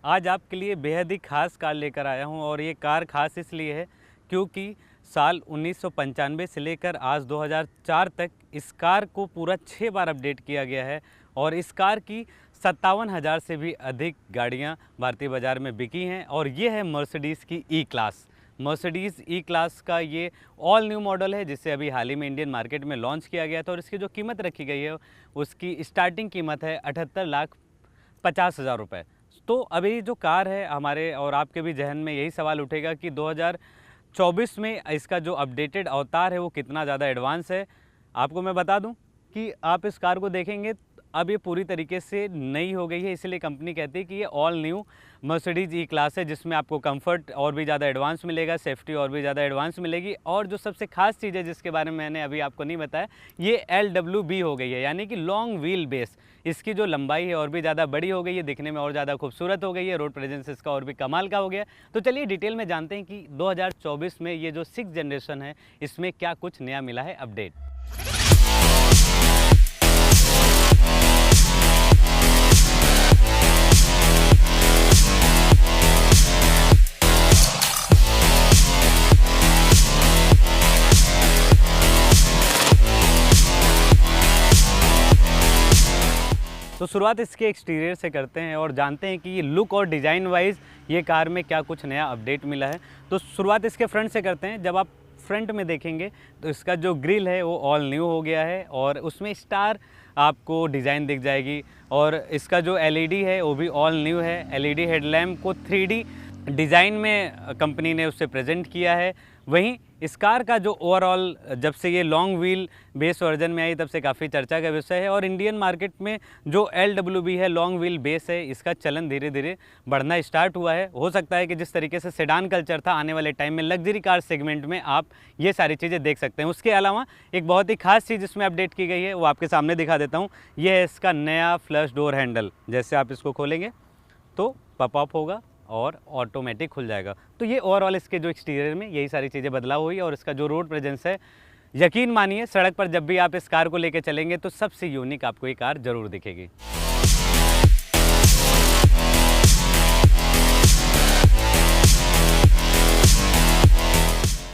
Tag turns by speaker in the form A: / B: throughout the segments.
A: आज आपके लिए बेहद ही ख़ास कार लेकर आया हूं और ये कार ख़ास इसलिए है क्योंकि साल 1995 से लेकर आज 2004 तक इस कार को पूरा 6 बार अपडेट किया गया है और इस कार की 57,000 से भी अधिक गाड़ियां भारतीय बाज़ार में बिकी हैं। और ये है मर्सिडीज़ की ई क्लास। मर्सिडीज़ ई क्लास का ये ऑल न्यू मॉडल है जिसे अभी हाल ही में इंडियन मार्केट में लॉन्च किया गया था और इसकी जो कीमत रखी गई है उसकी स्टार्टिंग कीमत है 78,50,000 रुपये। तो अभी जो कार है हमारे और आपके भी जहन में यही सवाल उठेगा कि 2024 में इसका जो अपडेटेड अवतार है वो कितना ज़्यादा एडवांस है। आपको मैं बता दूं कि आप इस कार को देखेंगे अब ये पूरी तरीके से नई हो गई है, इसलिए कंपनी कहती है कि ये ऑल न्यू मर्सिडीज़ ई क्लास है जिसमें आपको कंफर्ट और भी ज़्यादा एडवांस मिलेगा, सेफ्टी और भी ज़्यादा एडवांस मिलेगी। और जो सबसे खास चीज़ है जिसके बारे में मैंने अभी आपको नहीं बताया, ये LWB हो गई है, यानी कि लॉन्ग व्हील बेस। इसकी जो लंबाई है और भी ज़्यादा बड़ी हो गई है, दिखने में और ज़्यादा खूबसूरत हो गई है, रोड प्रेजेंस इसका और भी कमाल का हो गया। तो चलिए डिटेल में जानते हैं कि 2024 में ये जो 6th जनरेशन है इसमें क्या कुछ नया मिला है अपडेट। तो शुरुआत इसके एक्सटीरियर से करते हैं और जानते हैं कि ये लुक और डिज़ाइन वाइज ये कार में क्या कुछ नया अपडेट मिला है। तो शुरुआत इसके फ्रंट से करते हैं। जब आप फ्रंट में देखेंगे तो इसका जो ग्रिल है वो ऑल न्यू हो गया है और उसमें स्टार आपको डिज़ाइन दिख जाएगी और इसका जो LED है वो भी ऑल न्यू है। LED हेडलैम्प को 3D डिज़ाइन में कंपनी ने उससे प्रेजेंट किया है। वहीं इस कार का जो ओवरऑल जब से ये लॉन्ग व्हील बेस वर्जन में आई तब से काफ़ी चर्चा का विषय है और इंडियन मार्केट में जो LWB है लॉन्ग व्हील बेस है इसका चलन धीरे धीरे बढ़ना स्टार्ट हुआ है। हो सकता है कि जिस तरीके से सेडान कल्चर था आने वाले टाइम में लग्जरी कार सेगमेंट में आप ये सारी चीज़ें देख सकते हैं। उसके अलावा एक बहुत ही खास चीज़ इसमें अपडेट की गई है वो आपके सामने दिखा देता हूँ। ये है इसका नया फ्लश डोर हैंडल। जैसे आप इसको खोलेंगे तो पॉपअप होगा और ऑटोमेटिक खुल जाएगा। तो ये ओवरऑल इसके जो एक्सटीरियर में यही सारी चीज़ें बदलाव हुई और इसका जो रोड प्रेजेंस है यकीन मानिए सड़क पर जब भी आप इस कार को लेकर चलेंगे तो सबसे यूनिक आपको ये कार ज़रूर दिखेगी।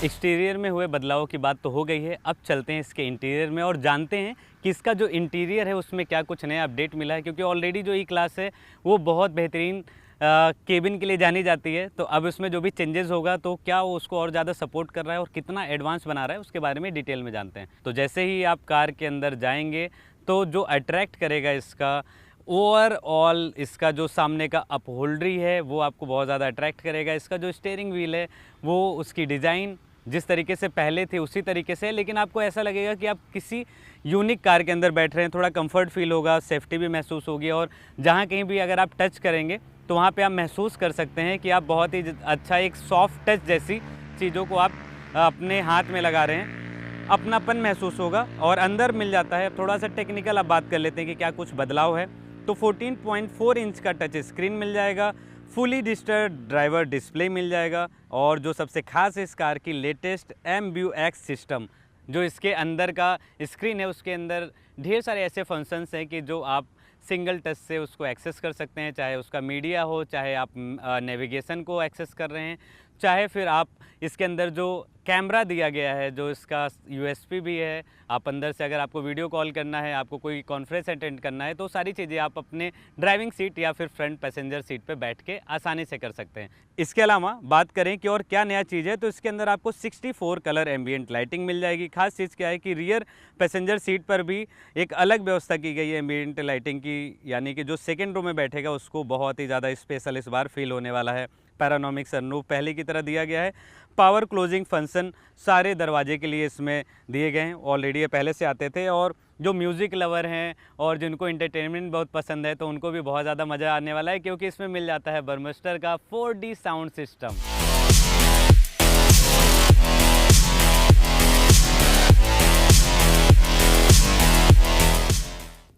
A: एक्सटीरियर में हुए बदलावों की बात तो हो गई है, अब चलते हैं इसके इंटीरियर में और जानते हैं कि इसका जो इंटीरियर है उसमें क्या कुछ नया अपडेट मिला है। क्योंकि ऑलरेडी जो ई क्लास है वो बहुत बेहतरीन केबिन के लिए जानी जाती है, तो अब इसमें जो भी चेंजेस होगा तो क्या वो उसको और ज़्यादा सपोर्ट कर रहा है और कितना एडवांस बना रहा है उसके बारे में डिटेल में जानते हैं। तो जैसे ही आप कार के अंदर जाएंगे तो जो अट्रैक्ट करेगा इसका ओवरऑल इसका जो सामने का अपहोल्डरी है वो आपको बहुत ज़्यादा अट्रैक्ट करेगा। इसका जो स्टीयरिंग व्हील है वो उसकी डिज़ाइन जिस तरीके से पहले थी उसी तरीके से है, लेकिन आपको ऐसा लगेगा कि आप किसी यूनिक कार के अंदर बैठ रहे हैं। थोड़ा कंफर्ट फील होगा, सेफ्टी भी महसूस होगी और जहाँ कहीं भी अगर आप टच करेंगे तो वहाँ पे आप महसूस कर सकते हैं कि आप बहुत ही अच्छा एक सॉफ्ट टच जैसी चीज़ों को आप अपने हाथ में लगा रहे हैं, अपनापन महसूस होगा और अंदर मिल जाता है। थोड़ा सा टेक्निकल अब बात कर लेते हैं कि क्या कुछ बदलाव है। तो 14.4 इंच का टच स्क्रीन मिल जाएगा, फुली डिजिटल ड्राइवर डिस्प्ले मिल जाएगा और जो सबसे खास है इस कार की लेटेस्ट MBUX सिस्टम, जो इसके अंदर का स्क्रीन है उसके अंदर ढेर सारे ऐसे फंक्शंस हैं कि जो आप सिंगल टच से उसको एक्सेस कर सकते हैं, चाहे उसका मीडिया हो, चाहे आप नेविगेशन को एक्सेस कर रहे हैं, चाहे फिर आप इसके अंदर जो कैमरा दिया गया है जो इसका USB भी है, आप अंदर से अगर आपको वीडियो कॉल करना है, आपको कोई कॉन्फ्रेंस अटेंड करना है तो सारी चीज़ें आप अपने ड्राइविंग सीट या फिर फ्रंट पैसेंजर सीट पे बैठ के आसानी से कर सकते हैं। इसके अलावा बात करें कि और क्या नया चीज़ है तो इसके अंदर आपको 64 कलर एम्बियंट लाइटिंग मिल जाएगी। खास चीज़ क्या है कि रियर पैसेंजर सीट पर भी एक अलग व्यवस्था की गई है एम्बियंट लाइटिंग की, यानी कि जो सेकेंड रो में बैठेगा उसको बहुत ही ज़्यादा स्पेशल इस बार फील होने वाला है। पैरानोमिक सनरूफ पहले की तरह दिया गया है। पावर क्लोजिंग फंक्शन सारे दरवाजे के लिए इसमें दिए गए हैं, ऑलरेडी ये पहले से आते थे और जो म्यूज़िक लवर हैं और जिनको एंटरटेनमेंट बहुत पसंद है तो उनको भी बहुत ज़्यादा मज़ा आने वाला है क्योंकि इसमें मिल जाता है बर्मस्टर का 4D साउंड सिस्टम।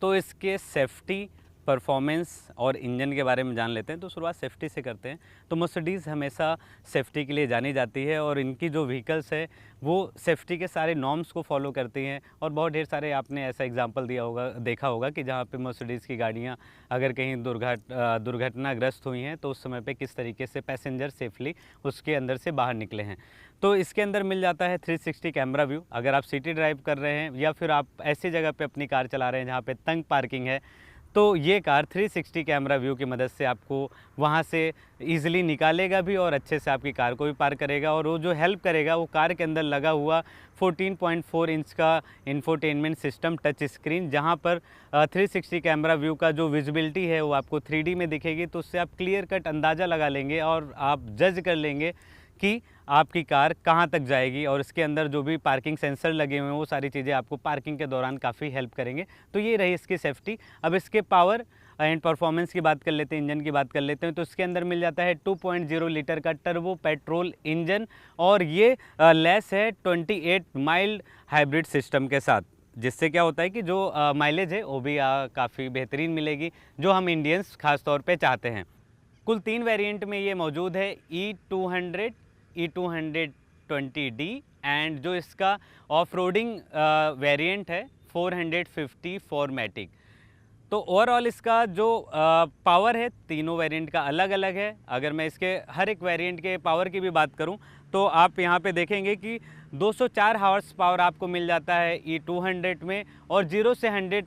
A: तो इसके सेफ्टी परफॉर्मेंस और इंजन के बारे में जान लेते हैं। तो शुरुआत सेफ्टी से करते हैं। तो मर्सिडीज़ हमेशा सेफ्टी के लिए जानी जाती है और इनकी जो व्हीकल्स है वो सेफ्टी के सारे नॉर्म्स को फॉलो करती हैं। और बहुत ढेर सारे आपने ऐसा एग्जांपल देखा होगा कि जहाँ पे मर्सिडीज़ की गाड़ियाँ अगर कहीं दुर्घटनाग्रस्त हुई हैं तो उस समय पे किस तरीके से पैसेंजर सेफली उसके अंदर से बाहर निकले हैं। तो इसके अंदर मिल जाता है 360 कैमरा व्यू। अगर आप सिटी ड्राइव कर रहे हैं या फिर आप ऐसी जगह पे अपनी कार चला रहे हैं जहाँ पे तंग पार्किंग है, तो ये कार 360 कैमरा व्यू की मदद से आपको वहाँ से ईज़िली निकालेगा भी और अच्छे से आपकी कार को भी पार्क करेगा। और वो जो हेल्प करेगा वो कार के अंदर लगा हुआ 14.4 इंच का इंफोटेनमेंट सिस्टम टच स्क्रीन, जहाँ पर 360 कैमरा व्यू का जो विजिबिलिटी है वो आपको 3D में दिखेगी। तो उससे आप क्लियर कट अंदाज़ा लगा लेंगे और आप जज कर लेंगे कि आपकी कार कहाँ तक जाएगी। और इसके अंदर जो भी पार्किंग सेंसर लगे हुए हैं वो सारी चीज़ें आपको पार्किंग के दौरान काफ़ी हेल्प करेंगे। तो ये रही इसकी सेफ्टी। अब इसके पावर एंड परफॉर्मेंस की बात कर लेते हैं, इंजन की बात कर लेते हैं। तो इसके अंदर मिल जाता है 2.0 लीटर का टर्बो पेट्रोल इंजन और ये लेस है 28 माइल्ड हाइब्रिड सिस्टम के साथ, जिससे क्या होता है कि जो माइलेज है वो भी काफ़ी बेहतरीन मिलेगी, जो हम इंडियंस खास तौर पे चाहते हैं। कुल 3 वेरिएंट में ये मौजूद है, E200, E220D एंड जो इसका ऑफ रोडिंग वेरिएंट है 450 फॉर्मेटिक। तो ओवरऑल इसका जो पावर है तीनों वेरिएंट का अलग अलग है। अगर मैं इसके हर एक वेरिएंट के पावर की भी बात करूं तो आप यहां पे देखेंगे कि 204 हॉर्स पावर आपको मिल जाता है E200 में, और 0 से 100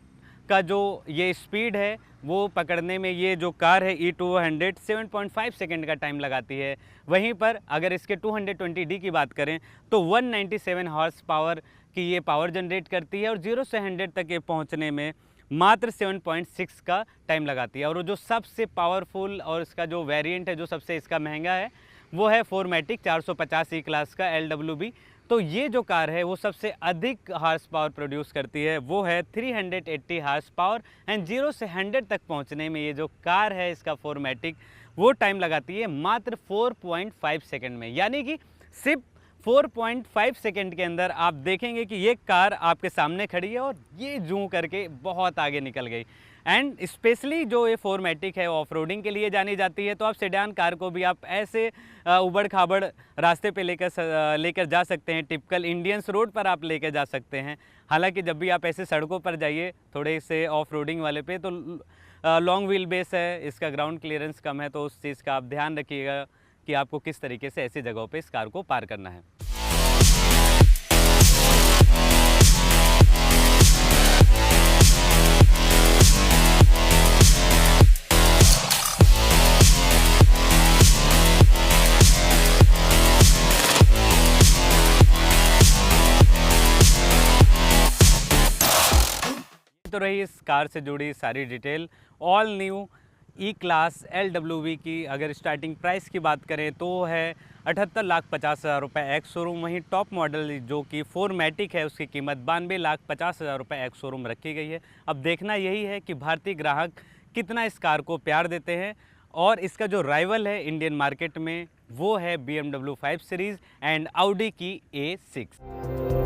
A: का जो ये स्पीड है वो पकड़ने में ये जो कार है E200 7.5 सेकेंड का टाइम लगाती है। वहीं पर अगर इसके 220D की बात करें तो 197 हॉर्स पावर की ये पावर जनरेट करती है और 0 से 100 तक ये पहुंचने में मात्र 7.6 का टाइम लगाती है। और जो सबसे पावरफुल और इसका जो वेरिएंट है जो सबसे इसका महंगा है वो है 4मैटिक 450 ई क्लास का LWB। तो ये जो कार है वो सबसे अधिक हार्स पावर प्रोड्यूस करती है, वो है 380 हार्स पावर एंड 0 से 100 तक पहुंचने में ये जो कार है इसका 4मैटिक वो टाइम लगाती है मात्र 4.5 सेकंड में। यानी कि सिर्फ 4.5 सेकंड के अंदर आप देखेंगे कि ये कार आपके सामने खड़ी है और ये जूं करके बहुत आगे निकल गई। एंड स्पेशली जो ये 4मैटिक है ऑफ रोडिंग के लिए जानी जाती है। तो आप सेडान कार को भी आप ऐसे उबड़ खाबड़ रास्ते पे लेकर जा सकते हैं, टिपिकल इंडियंस रोड पर आप लेकर जा सकते हैं। हालांकि जब भी आप ऐसे सड़कों पर जाइए थोड़े से ऑफ रोडिंग वाले पे, तो लॉन्ग व्हील बेस है, इसका ग्राउंड क्लियरेंस कम है, तो उस चीज़ का आप ध्यान रखिएगा कि आपको किस तरीके से ऐसी जगहों पे इस कार को पार करना है। तो रही इस कार से जुड़ी सारी डिटेल। ऑल न्यू ई क्लास LWB की अगर स्टार्टिंग प्राइस की बात करें तो है 78,50,000 रुपये एक्स शोरूम। वहीं टॉप मॉडल जो कि 4मैटिक है उसकी कीमत 92,50,000 रुपये एक्स शोरूम रखी गई है। अब देखना यही है कि भारतीय ग्राहक कितना इस कार को प्यार देते हैं। और इसका जो राइवल है इंडियन मार्केट में वो है BMW 5 सीरीज़ एंड Audi की A6।